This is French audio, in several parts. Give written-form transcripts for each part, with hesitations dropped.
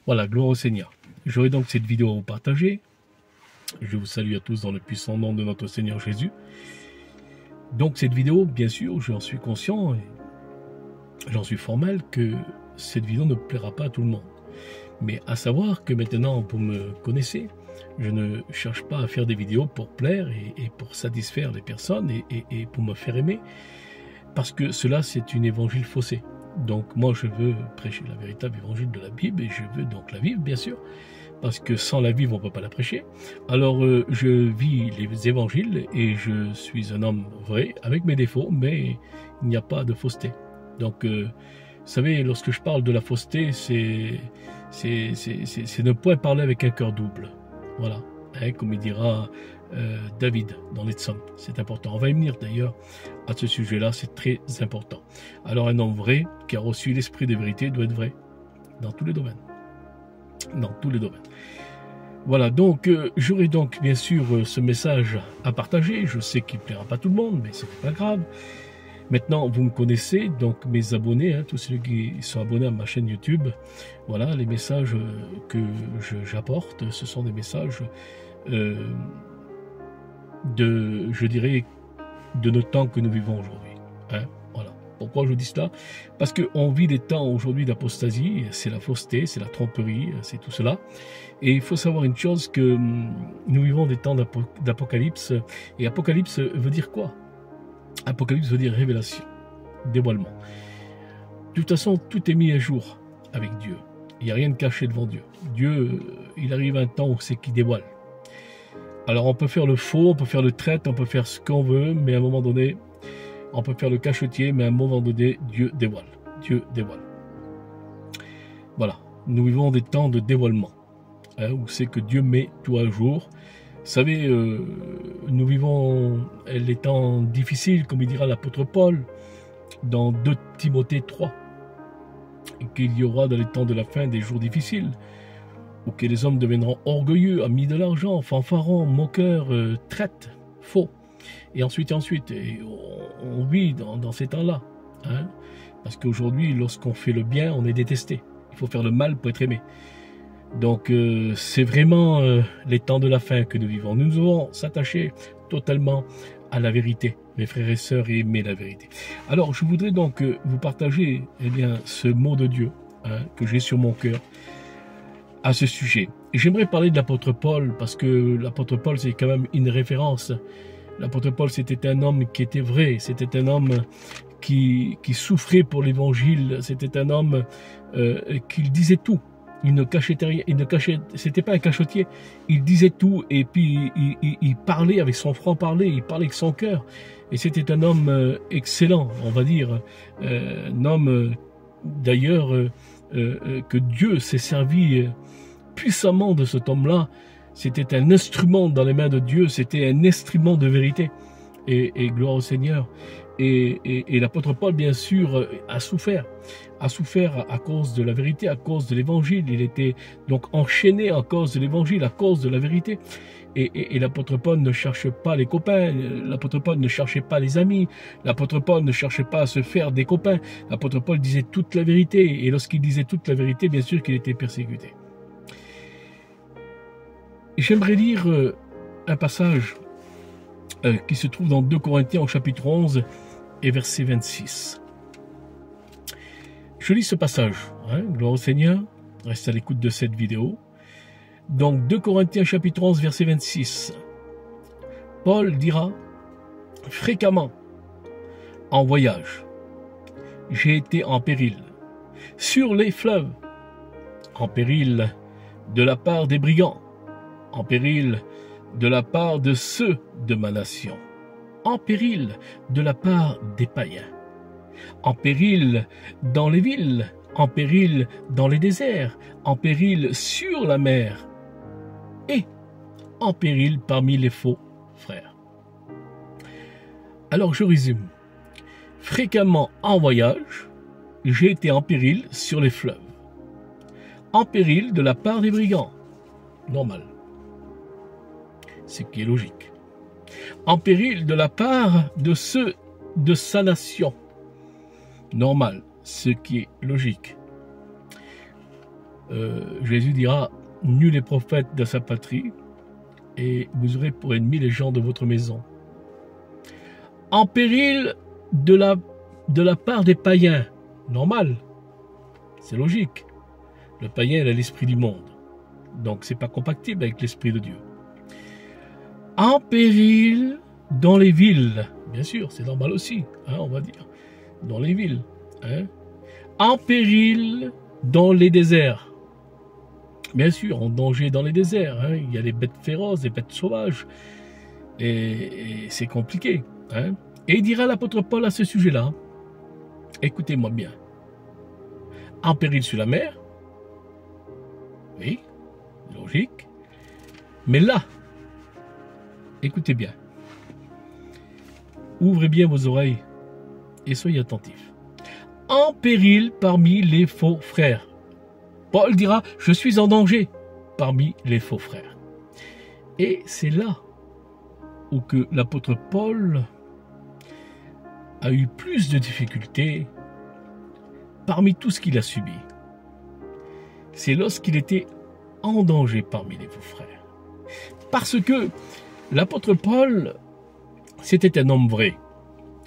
Voilà, gloire au Seigneur. J'aurai donc cette vidéo à vous partager. Je vous salue à tous dans le puissant nom de notre Seigneur Jésus. Donc cette vidéo, bien sûr, j'en suis conscient et j'en suis formel que cette vidéo ne plaira pas à tout le monde. Mais à savoir que maintenant, vous me connaissez, je ne cherche pas à faire des vidéos pour plaire et pour satisfaire les personnes et pour me faire aimer. Parce que cela, c'est une évangile faussée. Donc moi, je veux prêcher la véritable évangile de la Bible et je veux donc la vivre, bien sûr. Parce que sans la vivre, on ne peut pas la prêcher. Alors, je vis les évangiles et je suis un homme vrai, avec mes défauts, mais il n'y a pas de fausseté. Donc, vous savez, lorsque je parle de la fausseté, c'est ne point parler avec un cœur double. Voilà, hein, comme il dira David dans les psaumes. C'est important. On va y venir d'ailleurs à ce sujet-là, c'est très important. Alors, un homme vrai, qui a reçu l'esprit de vérité, doit être vrai dans tous les domaines. Dans tous les domaines. Voilà, donc j'aurai donc bien sûr ce message à partager. Je sais qu'il ne plaira pas à tout le monde, mais ce n'est pas grave. Maintenant, vous me connaissez, donc mes abonnés, hein, tous ceux qui sont abonnés à ma chaîne YouTube, voilà, les messages que j'apporte, ce sont des messages je dirais, de nos temps que nous vivons aujourd'hui. Hein, voilà. Pourquoi je dis cela? Parce qu'on vit des temps aujourd'hui d'apostasie, c'est la fausseté, c'est la tromperie, c'est tout cela. Et il faut savoir une chose, que nous vivons des temps d'apocalypse. Et apocalypse veut dire quoi? Apocalypse veut dire révélation, dévoilement. De toute façon, tout est mis à jour avec Dieu. Il n'y a rien de caché devant Dieu. Dieu, il arrive un temps où c'est qu'il dévoile. Alors on peut faire le faux, on peut faire le traître, on peut faire ce qu'on veut, mais à un moment donné, on peut faire le cachetier, mais à un moment donné, Dieu dévoile. Dieu dévoile. Voilà, nous vivons des temps de dévoilement, hein, où c'est que Dieu met tout à jour. Vous savez, nous vivons les temps difficiles, comme il dira l'apôtre Paul, dans 2 Timothée 3, qu'il y aura dans les temps de la fin des jours difficiles, où que les hommes deviendront orgueilleux, amis de l'argent, fanfarons, moqueurs, traîtres, faux. Et ensuite, et on vit dans ces temps-là. Hein, parce qu'aujourd'hui, lorsqu'on fait le bien, on est détesté. Il faut faire le mal pour être aimé. Donc, c'est vraiment les temps de la fin que nous vivons. Nous devons s'attacher totalement à la vérité, mes frères et sœurs, et aimer la vérité. Alors, je voudrais donc vous partager ce mot de Dieu, hein, que j'ai sur mon cœur à ce sujet. J'aimerais parler de l'apôtre Paul, parce que l'apôtre Paul, c'est quand même une référence. L'apôtre Paul, c'était un homme qui était vrai, c'était un homme qui souffrait pour l'évangile, c'était un homme qui disait tout. Il ne cachait rien, c'était pas un cachetier, il disait tout et puis il parlait avec son franc-parler, il parlait avec son cœur. Et c'était un homme excellent, on va dire, un homme d'ailleurs que Dieu s'est servi puissamment de cet homme-là. C'était un instrument dans les mains de Dieu, c'était un instrument de vérité. Et gloire au Seigneur. Et l'apôtre Paul, bien sûr, a souffert à cause de la vérité, à cause de l'évangile. Il était donc enchaîné à cause de l'évangile, à cause de la vérité. Et l'apôtre Paul ne cherche pas les copains, l'apôtre Paul ne cherchait pas les amis, l'apôtre Paul ne cherchait pas à se faire des copains. L'apôtre Paul disait toute la vérité. Et lorsqu'il disait toute la vérité, bien sûr qu'il était persécuté. J'aimerais lire un passage qui se trouve dans 2 Corinthiens au chapitre 11 et verset 26. Je lis ce passage, hein, gloire au Seigneur, reste à l'écoute de cette vidéo. Donc 2 Corinthiens chapitre 11 verset 26. Paul dira: fréquemment en voyage, j'ai été en péril, sur les fleuves, en péril de la part des brigands, en péril de la part de ceux de ma nation, en péril de la part des païens, en péril dans les villes, en péril dans les déserts, en péril sur la mer, et en péril parmi les faux frères. Alors je résume. Fréquemment en voyage, j'ai été en péril sur les fleuves, en péril de la part des brigands, normal, ce qui est logique, en péril de la part de ceux de sa nation, normal, ce qui est logique, Jésus dira, nul n'est prophète de sa patrie, et vous aurez pour ennemis les gens de votre maison. En péril de la part des païens, normal, c'est logique. Le païen il a l'esprit du monde, donc c'est pas compatible avec l'esprit de Dieu. En péril dans les villes, bien sûr, c'est normal aussi, hein, on va dire, dans les villes. Hein. En péril dans les déserts, bien sûr, en danger dans les déserts. Hein, il y a des bêtes féroces, des bêtes sauvages, et c'est compliqué. Hein. Et il dira l'apôtre Paul à ce sujet-là, écoutez-moi bien, en péril sur la mer, oui, logique, mais là, écoutez bien, ouvrez bien vos oreilles et soyez attentifs. En péril parmi les faux frères. Paul dira, je suis en danger parmi les faux frères. Et c'est là où que l'apôtre Paul a eu plus de difficultés parmi tout ce qu'il a subi. C'est lorsqu'il était en danger parmi les faux frères. Parce que l'apôtre Paul, c'était un homme vrai.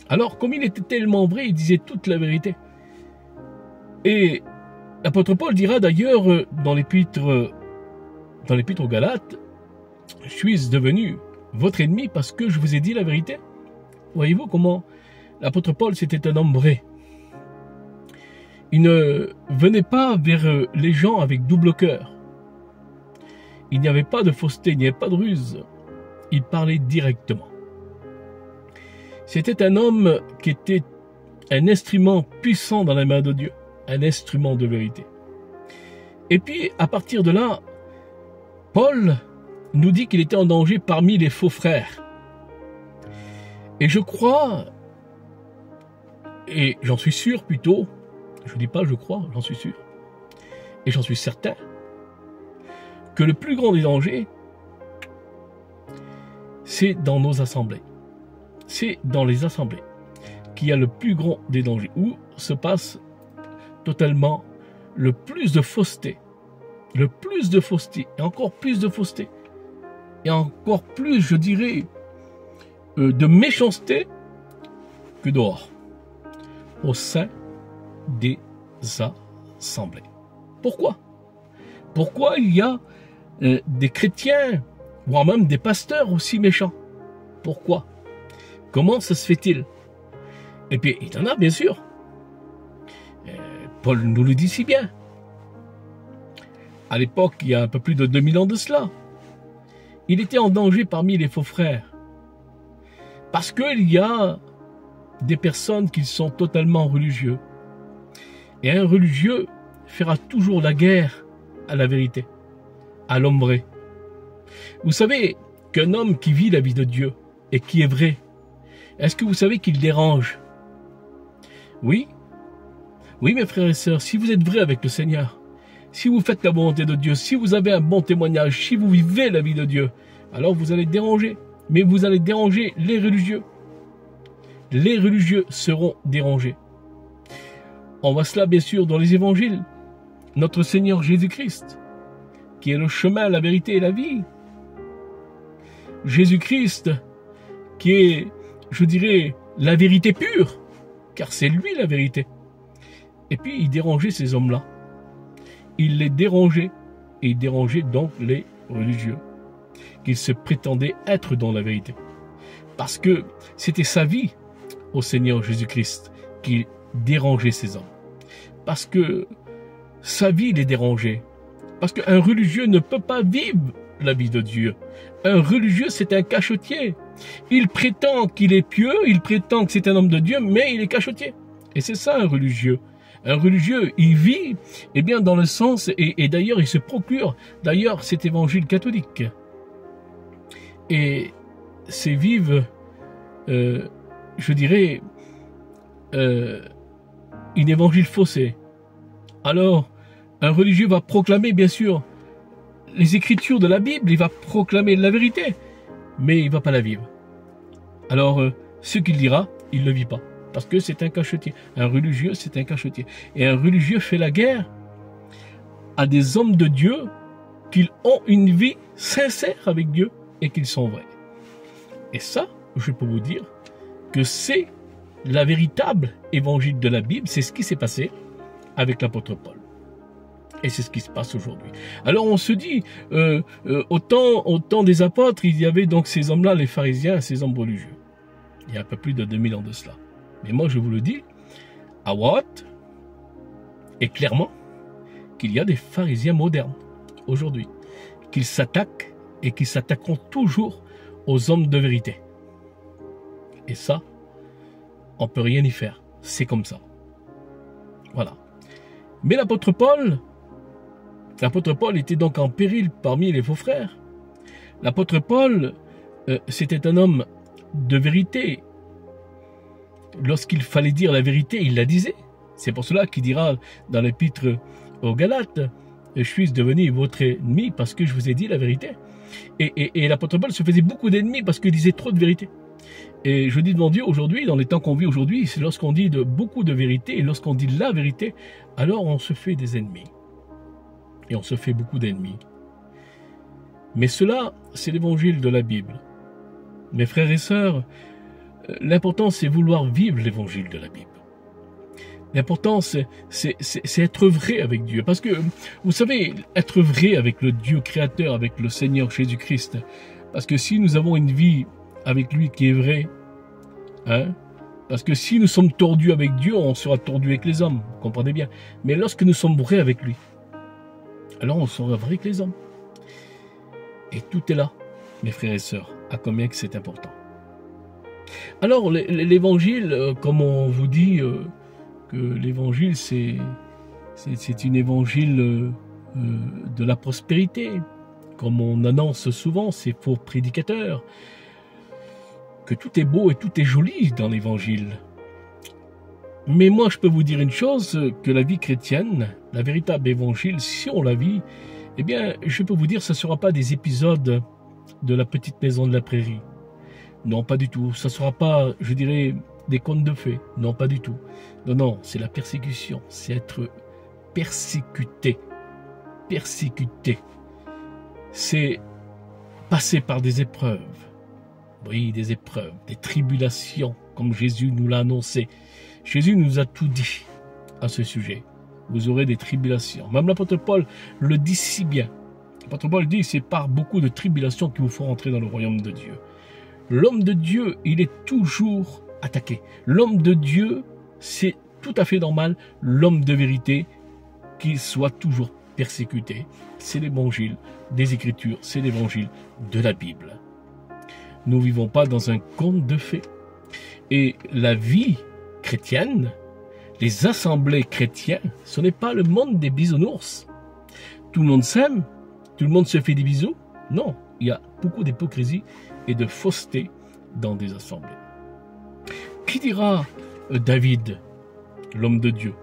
Alors, comme il était tellement vrai, il disait toute la vérité. Et l'apôtre Paul dira d'ailleurs dans l'épître aux Galates, je suis devenu votre ennemi parce que je vous ai dit la vérité. Voyez-vous comment l'apôtre Paul, c'était un homme vrai. Il ne venait pas vers les gens avec double cœur. Il n'y avait pas de fausseté, il n'y avait pas de ruse. Il parlait directement. C'était un homme qui était un instrument puissant dans la main de Dieu, un instrument de vérité. Et puis, à partir de là, Paul nous dit qu'il était en danger parmi les faux frères. Et je crois, et j'en suis sûr plutôt, je ne dis pas je crois, j'en suis sûr, et j'en suis certain, que le plus grand des dangers, c'est dans nos assemblées. C'est dans les assemblées qu'il y a le plus grand des dangers, où se passe totalement le plus de fausseté, et encore plus de fausseté, et encore plus, je dirais, de méchanceté que dehors, au sein des assemblées. Pourquoi? Pourquoi il y a des chrétiens, voire même des pasteurs aussi méchants? Pourquoi? Comment ça se fait-il? Et puis, il y en a, bien sûr. Paul nous le dit si bien. À l'époque, il y a un peu plus de 2000 ans de cela, il était en danger parmi les faux frères. Parce qu'il y a des personnes qui sont totalement religieux. Et un religieux fera toujours la guerre à la vérité, à l'homme vrai. Vous savez qu'un homme qui vit la vie de Dieu et qui est vrai, est-ce que vous savez qu'il dérange? Oui. Oui, mes frères et sœurs, si vous êtes vrais avec le Seigneur, si vous faites la volonté de Dieu, si vous avez un bon témoignage, si vous vivez la vie de Dieu, alors vous allez déranger. Mais vous allez déranger les religieux. Les religieux seront dérangés. On voit cela bien sûr dans les évangiles. Notre Seigneur Jésus-Christ, qui est le chemin, la vérité et la vie. Jésus-Christ, qui est, je dirais, la vérité pure, car c'est lui la vérité. Et puis il dérangeait ces hommes-là. Il les dérangeait, et il dérangeait donc les religieux, qu'ils se prétendaient être dans la vérité. Parce que c'était sa vie au Seigneur Jésus-Christ qui dérangeait ces hommes. Parce que sa vie les dérangeait. Parce qu'un religieux ne peut pas vivre la vie de Dieu. Un religieux, c'est un cachetier. Il prétend qu'il est pieux, il prétend que c'est un homme de Dieu, mais il est cachetier. Et c'est ça un religieux. Un religieux, il vit, eh bien, dans le sens, et d'ailleurs, il se procure, d'ailleurs, cet évangile catholique. Et c'est vivre, je dirais, un évangile faussé. Alors, un religieux va proclamer, bien sûr, les écritures de la Bible, il va proclamer la vérité, mais il ne va pas la vivre. Alors, ce qu'il dira, il ne le vit pas. Parce que c'est un cachetier. Un religieux, c'est un cachetier. Et un religieux fait la guerre à des hommes de Dieu qu'ils ont une vie sincère avec Dieu et qu'ils sont vrais. Et ça, je peux vous dire que c'est la véritable évangile de la Bible, c'est ce qui s'est passé avec l'apôtre Paul. Et c'est ce qui se passe aujourd'hui. Alors on se dit, au temps des apôtres, il y avait donc ces hommes-là, les pharisiens, ces hommes religieux. Il y a un peu plus de 2000 ans de cela. Mais moi je vous le dis, à Watt, et clairement, qu'il y a des pharisiens modernes, aujourd'hui, qu'ils s'attaquent et qui s'attaqueront toujours aux hommes de vérité. Et ça, on ne peut rien y faire. C'est comme ça. Voilà. Mais l'apôtre Paul était donc en péril parmi les faux frères. L'apôtre Paul, c'était un homme de vérité. Lorsqu'il fallait dire la vérité, il la disait. C'est pour cela qu'il dira dans l'épître aux Galates, je suis devenu votre ennemi parce que je vous ai dit la vérité. Et l'apôtre Paul se faisait beaucoup d'ennemis parce qu'il disait trop de vérité. Et je dis devant Dieu aujourd'hui, dans les temps qu'on vit aujourd'hui, c'est lorsqu'on dit beaucoup de vérité et lorsqu'on dit la vérité, alors on se fait des ennemis. Et on se fait beaucoup d'ennemis. Mais cela, c'est l'évangile de la Bible. Mes frères et sœurs, l'important c'est vouloir vivre l'évangile de la Bible. L'important c'est être vrai avec Dieu. Parce que, vous savez, être vrai avec le Dieu créateur, avec le Seigneur Jésus-Christ. Parce que si nous avons une vie avec lui qui est vraie, hein, parce que si nous sommes tordus avec Dieu, on sera tordus avec les hommes, vous comprenez bien. Mais lorsque nous sommes vrais avec lui, alors on sera vrai avec les hommes. Et tout est là, mes frères et sœurs, à combien que c'est important. Alors, l'évangile, comme on vous dit que l'évangile, c'est une évangile de la prospérité, comme on annonce souvent, ces faux prédicateurs, que tout est beau et tout est joli dans l'évangile. Mais moi, je peux vous dire une chose, que la vie chrétienne, la véritable évangile, si on la vit, eh bien, je peux vous dire, ce ne sera pas des épisodes de la petite maison de la prairie. Non, pas du tout. Ce ne sera pas, je dirais, des contes de fées. Non, pas du tout. Non, non, c'est la persécution. C'est être persécuté. Persécuté. C'est passer par des épreuves. Oui, des épreuves, des tribulations, comme Jésus nous l'a annoncé. Jésus nous a tout dit à ce sujet. Vous aurez des tribulations. Même l'apôtre Paul le dit si bien. L'apôtre Paul dit, c'est par beaucoup de tribulations qu'il vous faut rentrer dans le royaume de Dieu. L'homme de Dieu, il est toujours attaqué. L'homme de Dieu, c'est tout à fait normal, l'homme de vérité, qu'il soit toujours persécuté. C'est l'évangile des Écritures, c'est l'évangile de la Bible. Nous ne vivons pas dans un conte de fées. Et la vie chrétienne, les assemblées chrétiennes, ce n'est pas le monde des bisounours. Tout le monde s'aime, tout le monde se fait des bisous. Non, il y a beaucoup d'hypocrisie et de fausseté dans des assemblées. Qui dira David, l'homme de Dieu?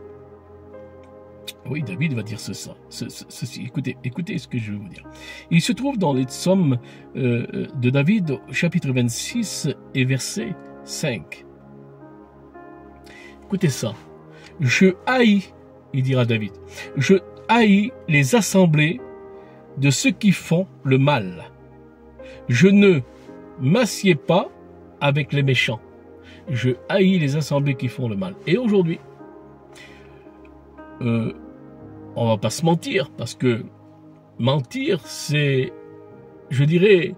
Oui, David va dire ceci. Écoutez ce que je vais vous dire. Il se trouve dans les psaumes de David, chapitre 26 et verset 5. Écoutez ça. Je haïs, il dira David, je haïs les assemblées de ceux qui font le mal. Je ne m'assieds pas avec les méchants. Je haïs les assemblées qui font le mal. Et aujourd'hui, on va pas se mentir, parce que mentir, c'est, je dirais,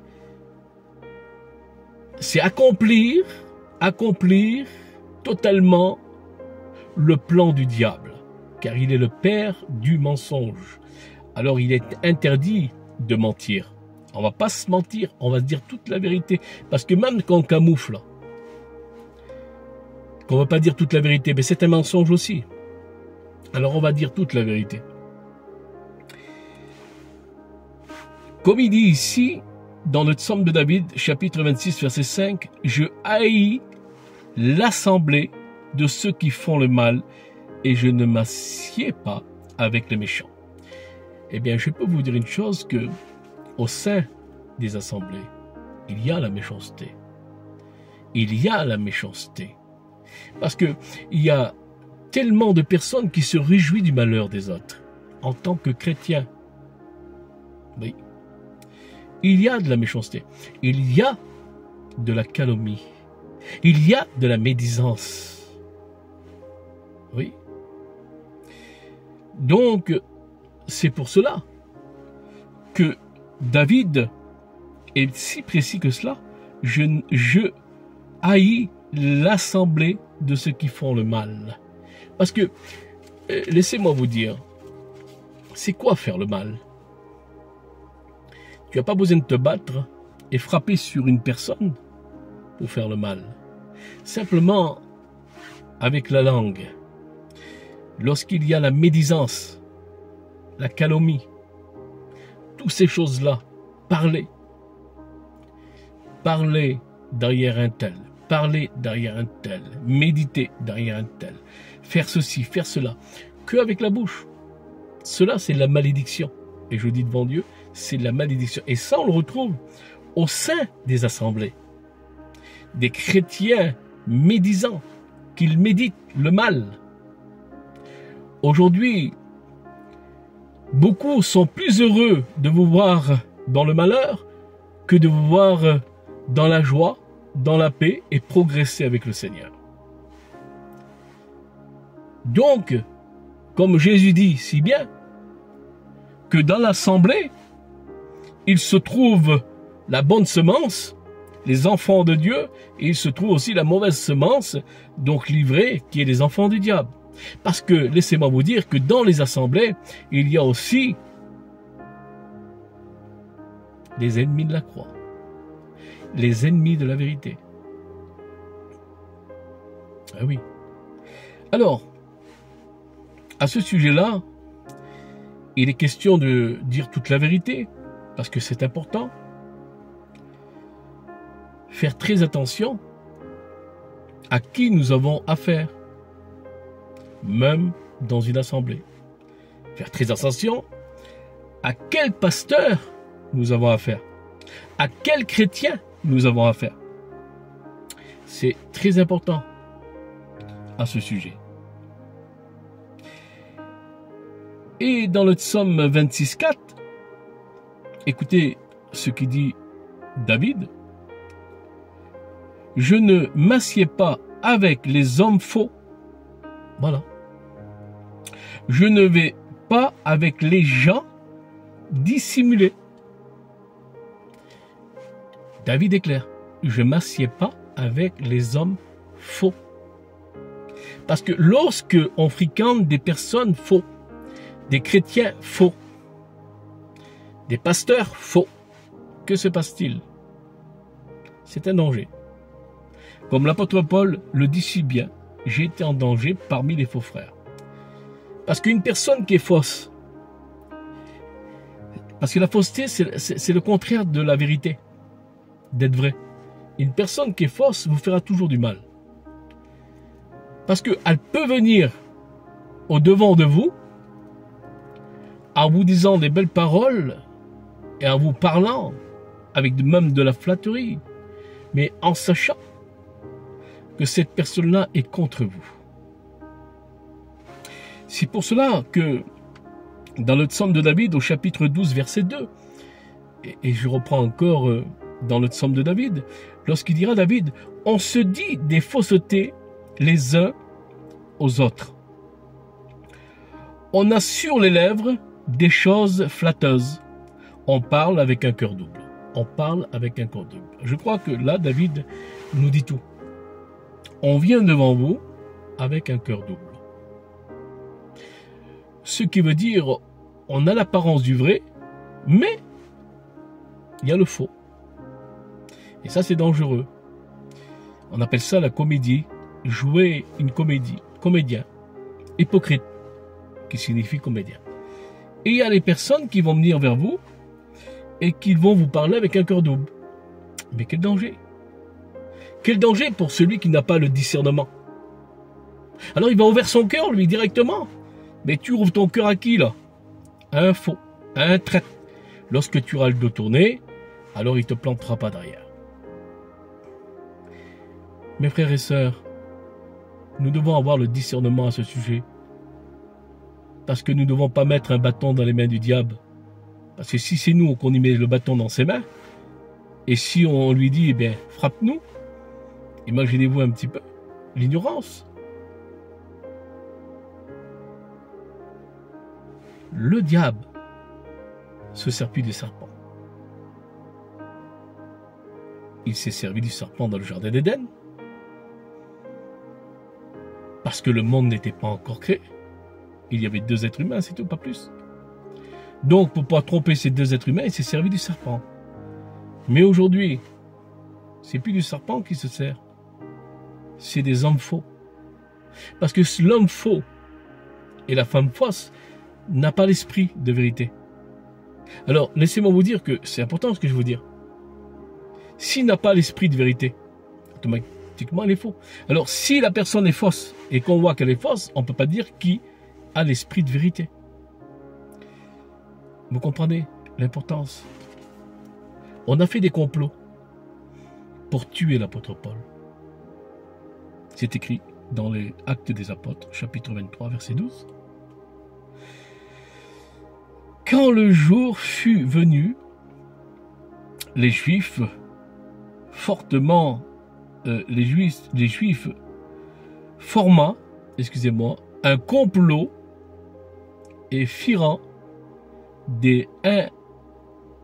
c'est accomplir totalement le plan du diable, car il est le père du mensonge. Alors il est interdit de mentir. On va pas se mentir, on va se dire toute la vérité, parce que même quand on camoufle, qu'on va pas dire toute la vérité, mais c'est un mensonge aussi. Alors on va dire toute la vérité. Comme il dit ici, dans le psaume de David, chapitre 26, verset 5, « Je haïs l'assemblée de ceux qui font le mal, et je ne m'assieds pas avec les méchants. » Eh bien, je peux vous dire une chose, que au sein des assemblées, il y a la méchanceté. Il y a la méchanceté. Parce que il y a tellement de personnes qui se réjouissent du malheur des autres. en tant que chrétien, oui, il y a de la méchanceté, il y a de la calomnie, il y a de la médisance. Oui. Donc, c'est pour cela que David est si précis que cela. Je haïs l'assemblée de ceux qui font le mal. Parce que, laissez-moi vous dire, c'est quoi faire le mal? Tu n'as pas besoin de te battre et frapper sur une personne pour faire le mal. Simplement, avec la langue, lorsqu'il y a la médisance, la calomnie, toutes ces choses-là, parler derrière un tel, parler derrière un tel, méditer derrière un tel, faire ceci, faire cela, que avec la bouche. Cela, c'est la malédiction. Et je dis devant Dieu, c'est la malédiction. Et ça, on le retrouve au sein des assemblées. Des chrétiens médisants, qu'ils méditent le mal. Aujourd'hui, beaucoup sont plus heureux de vous voir dans le malheur que de vous voir dans la joie, dans la paix et progresser avec le Seigneur. Donc, comme Jésus dit si bien, que dans l'assemblée, il se trouve la bonne semence, les enfants de Dieu, et il se trouve aussi la mauvaise semence, donc livrée, qui est les enfants du diable. Parce que, laissez-moi vous dire que dans les assemblées, il y a aussi les ennemis de la croix, les ennemis de la vérité. Ah oui. Alors, à ce sujet-là, il est question de dire toute la vérité, parce que c'est important. Faire très attention à qui nous avons affaire, même dans une assemblée. Faire très attention à quel pasteur nous avons affaire, à quel chrétien nous avons affaire. C'est très important à ce sujet. Et dans le psaume 26,4, écoutez ce qui dit David. Je ne m'assieds pas avec les hommes faux. Voilà. Je ne vais pas avec les gens dissimulés. David est clair. Je ne m'assieds pas avec les hommes faux. Parce que lorsque on fréquente des personnes faux, des chrétiens faux, des pasteurs faux, que se passe-t-il? C'est un danger. Comme l'apôtre Paul le dit si bien, j'ai été en danger parmi les faux frères. Parce qu'une personne qui est fausse, parce que la fausseté, c'est le contraire de la vérité, d'être vrai. Une personne qui est fausse vous fera toujours du mal. Parce qu'elle peut venir au devant de vous, en vous disant des belles paroles, et en vous parlant, avec même de la flatterie, mais en sachant que cette personne-là est contre vous. C'est pour cela que dans le psaume de David, au chapitre 12, verset 2, et je reprends encore dans le psaume de David, lorsqu'il dira David, on se dit des faussetés les uns aux autres. On a sur les lèvres des choses flatteuses. On parle avec un cœur double. On parle avec un cœur double. Je crois que là, David nous dit tout. On vient devant vous avec un cœur double. Ce qui veut dire, on a l'apparence du vrai, mais il y a le faux. Et ça, c'est dangereux. On appelle ça la comédie. Jouer une comédie. Comédien. Hypocrite, qui signifie comédien. Et il y a les personnes qui vont venir vers vous et qui vont vous parler avec un cœur double. Mais quel danger! Quel danger pour celui qui n'a pas le discernement. Alors il va ouvrir son cœur, lui, directement. Mais tu ouvres ton cœur à qui, là? À un faux, à un traître. Lorsque tu auras le dos tourné, alors il ne te plantera pas derrière. Mes frères et sœurs, nous devons avoir le discernement à ce sujet. parce que nous ne devons pas mettre un bâton dans les mains du diable. Parce que si c'est nous qu'on y met le bâton dans ses mains, et si on lui dit, eh bien, frappe-nous, imaginez-vous un petit peu l'ignorance. Le diable se servit du serpent. Il s'est servi du serpent dans le jardin d'Éden, parce que le monde n'était pas encore créé. Il y avait 2 êtres humains, c'est tout, pas plus. Donc, pour ne pas tromper ces 2 êtres humains, il s'est servi du serpent. Mais aujourd'hui, c'est plus du serpent qui se sert, c'est des hommes faux. Parce que l'homme faux et la femme fausse n'a pas l'esprit de vérité. Alors, laissez-moi vous dire que c'est important ce que je veux dire. S'il n'a pas l'esprit de vérité, automatiquement il est faux. Alors, si la personne est fausse et qu'on voit qu'elle est fausse, on ne peut pas dire qui a l'esprit de vérité. Vous comprenez l'importance? On a fait des complots pour tuer l'apôtre Paul. C'est écrit dans les Actes des Apôtres, chapitre 23, verset 12. Quand le jour fut venu, les Juifs forma, un complot et firent des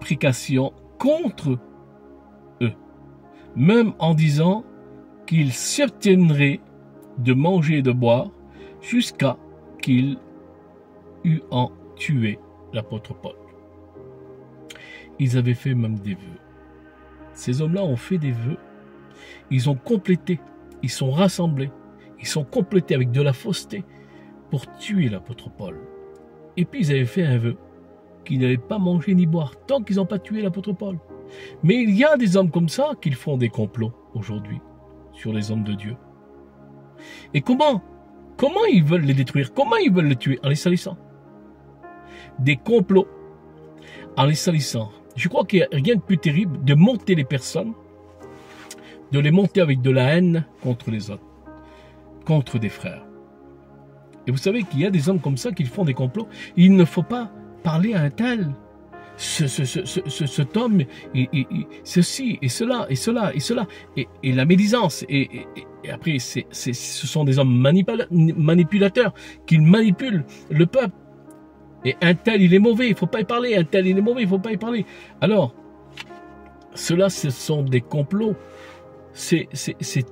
imprécations contre eux, même en disant qu'ils s'abstiendraient de manger et de boire jusqu'à qu'il eût en tué l'apôtre Paul. Ils avaient fait même des vœux. Ces hommes-là ont fait des vœux. Ils ont complété, ils sont rassemblés, ils sont complétés avec de la fausseté pour tuer l'apôtre Paul. Et puis ils avaient fait un vœu qu'ils n'allaient pas manger ni boire tant qu'ils n'ont pas tué l'apôtre Paul. Mais il y a des hommes comme ça qui font des complots aujourd'hui sur les hommes de Dieu. Et comment ils veulent les détruire? Comment ils veulent les tuer? En les salissant. Des complots en les salissant. Je crois qu'il n'y a rien de plus terrible de monter les personnes, de les monter avec de la haine contre les autres, contre des frères. Et vous savez qu'il y a des hommes comme ça qui font des complots. Il ne faut pas parler à un tel. Cet homme, ceci et cela et cela et cela. Et la médisance. Et après, ce sont des hommes manipulateurs qui manipulent le peuple. Et un tel, il est mauvais, il ne faut pas y parler. Un tel, il est mauvais, il ne faut pas y parler. Alors, cela, ce sont des complots. C'est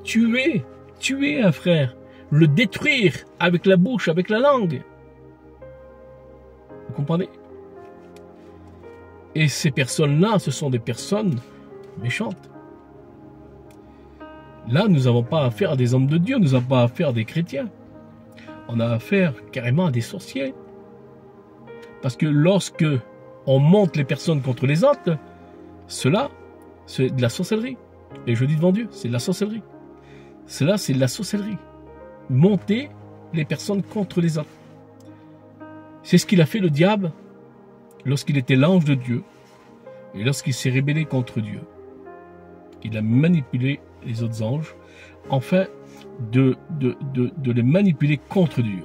tuer un frère. Le détruire avec la bouche, avec la langue. Vous comprenez? Et ces personnes-là, ce sont des personnes méchantes. Là, nous n'avons pas affaire à des hommes de Dieu, nous n'avons pas affaire à des chrétiens. On a affaire carrément à des sorciers. Parce que lorsque on monte les personnes contre les autres, cela, c'est de la sorcellerie. Et je dis devant Dieu, c'est de la sorcellerie. Cela, c'est de la sorcellerie. Monter les personnes contre les autres. C'est ce qu'il a fait le diable lorsqu'il était l'ange de Dieu et lorsqu'il s'est rébellé contre Dieu. Il a manipulé les autres anges afin de les manipuler contre Dieu.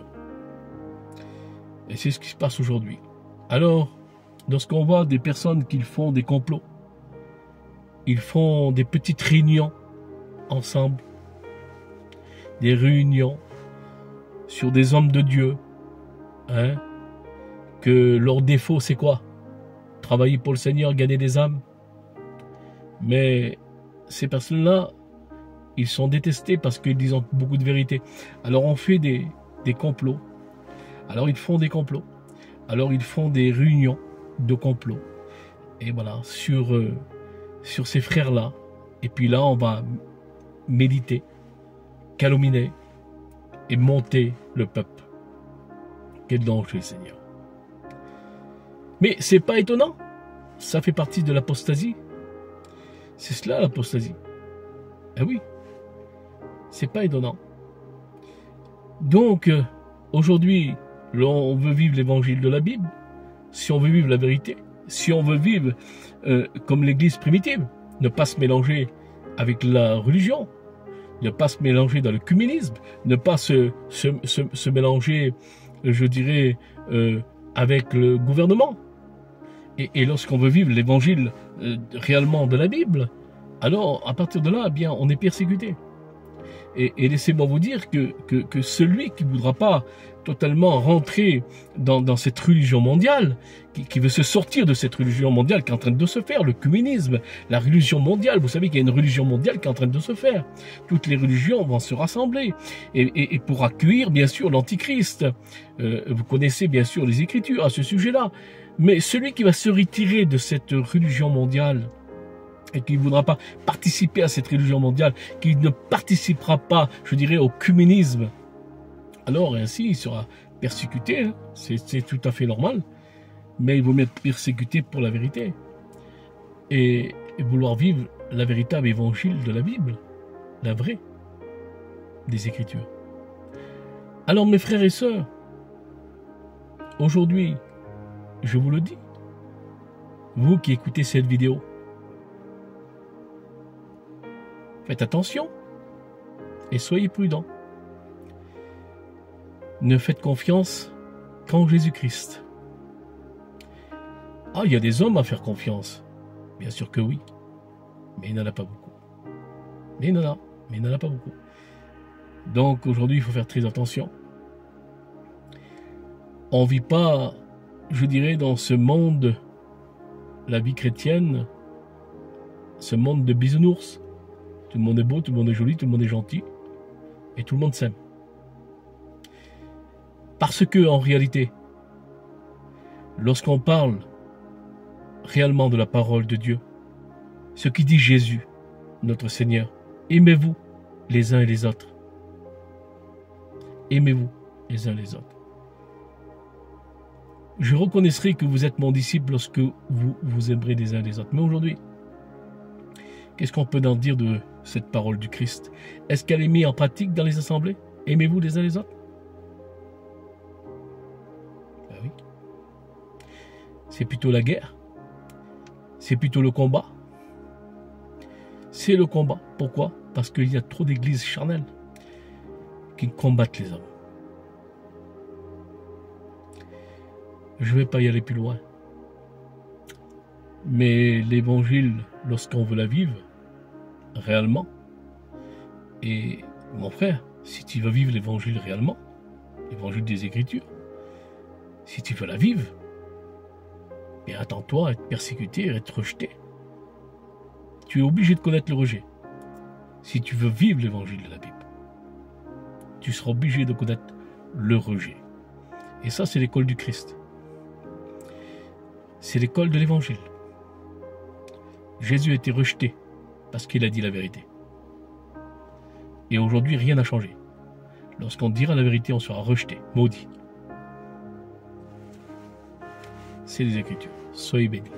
Et c'est ce qui se passe aujourd'hui. Alors, lorsqu'on voit des personnes qui font des complots, ils font des petites réunions ensemble, des réunions sur des hommes de Dieu, hein, que leur défaut c'est quoi? Travailler pour le Seigneur, gagner des âmes. Mais ces personnes-là, ils sont détestés parce qu'ils disent beaucoup de vérité. Alors on fait des complots. Alors ils font des complots. Alors ils font des réunions de complots. Et voilà, sur ces frères-là. Et puis là, on va méditer, calomnier et monter le peuple. Quel danger, Seigneur. Mais c'est pas étonnant. Ça fait partie de l'apostasie. C'est cela l'apostasie. Ah oui. C'est pas étonnant. Donc, aujourd'hui, on veut vivre l'évangile de la Bible. Si on veut vivre la vérité. Si on veut vivre comme l'église primitive. Ne pas se mélanger avec la religion. Ne pas se mélanger dans le communisme. Ne pas se mélanger, je dirais, avec le gouvernement. Et lorsqu'on veut vivre l'évangile réellement de la Bible, alors à partir de là, eh bien, on est persécuté. Et laissez-moi vous dire que celui qui ne voudra pas totalement rentrer dans cette religion mondiale, qui veut se sortir de cette religion mondiale qui est en train de se faire, le communisme, la religion mondiale, vous savez qu'il y a une religion mondiale qui est en train de se faire. Toutes les religions vont se rassembler et pour accueillir bien sûr l'antichrist. Vous connaissez bien sûr les Écritures à ce sujet-là. Mais celui qui va se retirer de cette religion mondiale, et qui ne voudra pas participer à cette religion mondiale, qui ne participera pas, je dirais, au communisme, alors ainsi il sera persécuté, hein. C'est tout à fait normal, mais il vaut mieux être persécuté pour la vérité, et vouloir vivre la véritable évangile de la Bible, la vraie, des Écritures. Alors mes frères et sœurs, aujourd'hui, je vous le dis, vous qui écoutez cette vidéo, faites attention et soyez prudents. Ne faites confiance qu'en Jésus-Christ. Ah, il y a des hommes à faire confiance. Bien sûr que oui. Mais il n'en a pas beaucoup. Mais il n'en a pas beaucoup. Donc aujourd'hui, il faut faire très attention. On ne vit pas, je dirais, dans ce monde, la vie chrétienne, ce monde de bisounours. Tout le monde est beau, tout le monde est joli, tout le monde est gentil. Et tout le monde s'aime. Parce que, en réalité, lorsqu'on parle réellement de la parole de Dieu, ce qui dit Jésus, notre Seigneur, aimez-vous les uns et les autres. Aimez-vous les uns les autres. Je reconnaîtrai que vous êtes mon disciple lorsque vous vous aimerez les uns les autres. Mais aujourd'hui, qu'est-ce qu'on peut en dire de cette parole du Christ? Est-ce qu'elle est mise en pratique dans les assemblées? Aimez-vous les uns les autres? Ben oui. C'est plutôt la guerre. C'est plutôt le combat. C'est le combat. Pourquoi? Parce qu'il y a trop d'églises charnelles qui combattent les hommes. Je ne vais pas y aller plus loin. Mais l'évangile, lorsqu'on veut la vivre, réellement, et mon frère, si tu veux vivre l'évangile réellement, l'évangile des Écritures, si tu veux la vivre, et attends-toi à être persécuté, à être rejeté. Tu es obligé de connaître le rejet. Si tu veux vivre l'évangile de la Bible, tu seras obligé de connaître le rejet. Et ça, c'est l'école du Christ. C'est l'école de l'évangile. Jésus a été rejeté parce qu'il a dit la vérité. Et aujourd'hui, rien n'a changé. Lorsqu'on dira la vérité, on sera rejeté, maudit. C'est les Écritures. Soyez bénis.